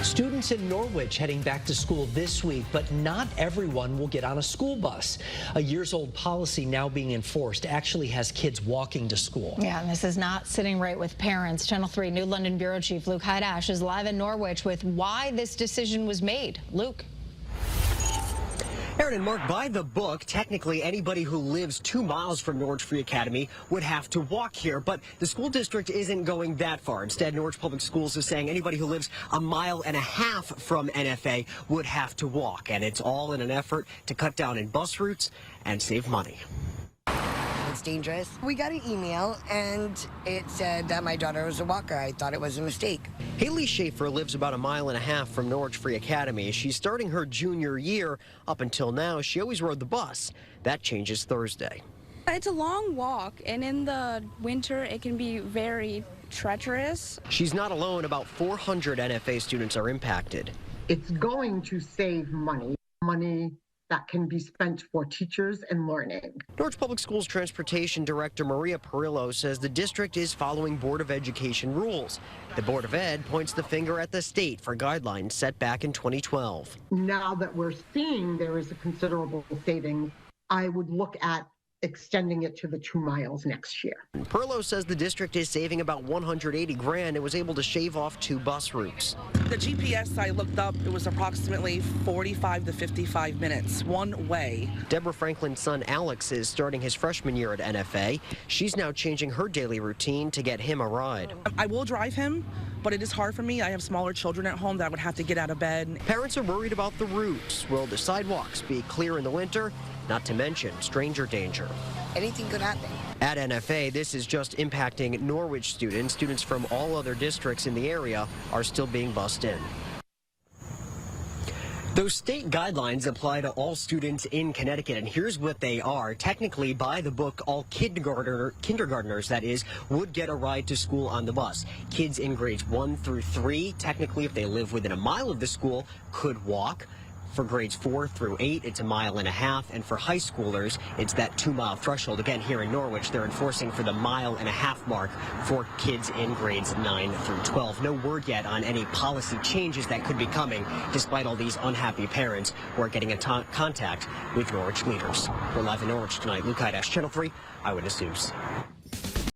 Students in Norwich heading back to school this week, but not everyone will get on a school bus. A years-old policy now being enforced actually has kids walking to school. Yeah, and this is not sitting right with parents. Channel 3 New London Bureau Chief Luke Hydash is live in Norwich with why this decision was made. Luke. Aaron and Mark, by the book, technically anybody who lives 2 miles from Norwich Free Academy would have to walk here, but the school district isn't going that far. Instead, Norwich Public Schools is saying anybody who lives 1.5 miles from NFA would have to walk, and it's all in an effort to cut down in bus routes and save money. It's dangerous. We got an email and it said that my daughter was a walker. I thought it was a mistake. Haley Schaefer lives about 1.5 miles from Norwich Free Academy. She's starting her junior year. Up until now, she always rode the bus. That changes Thursday. It's a long walk, and in the winter, it can be very treacherous. She's not alone. About 400 NFA students are impacted. It's going to save money that can be spent for teachers and learning. Norwich Public Schools Transportation Director Maria Perillo says the district is following Board of Education rules. The Board of Ed points the finger at the state for guidelines set back in 2012. Now that we're seeing there is a considerable savings, I would look at extending it to the 2 miles next year. Perillo says the district is saving about $180 grand and was able to shave off 2 bus routes. The GPS I looked up, it was approximately 45 to 55 minutes one way. Deborah Franklin's son Alex is starting his freshman year at NFA. She's now changing her daily routine to get him a ride. I will drive him, but it is hard for me. I have smaller children at home that would have to get out of bed. Parents are worried about the routes. Will the sidewalks be clear in the winter? Not to mention stranger danger. Anything could happen. At NFA, this is just impacting Norwich students. Students from all other districts in the area are still being bussed in. Those state guidelines apply to all students in Connecticut, and here's what they are. Technically, by the book, all kindergartners, that is, would get a ride to school on the bus. Kids in grades 1 through 3, technically, if they live within 1 mile of the school, could walk. For grades 4 through 8, it's 1.5 miles, and for high schoolers, it's that 2-mile threshold. Again, here in Norwich, they're enforcing for the 1.5 mile mark for kids in grades 9 through 12. No word yet on any policy changes that could be coming, despite all these unhappy parents who are getting in contact with Norwich leaders. We're live in Norwich tonight. Luke Hydash, Channel 3 Eyewitness News.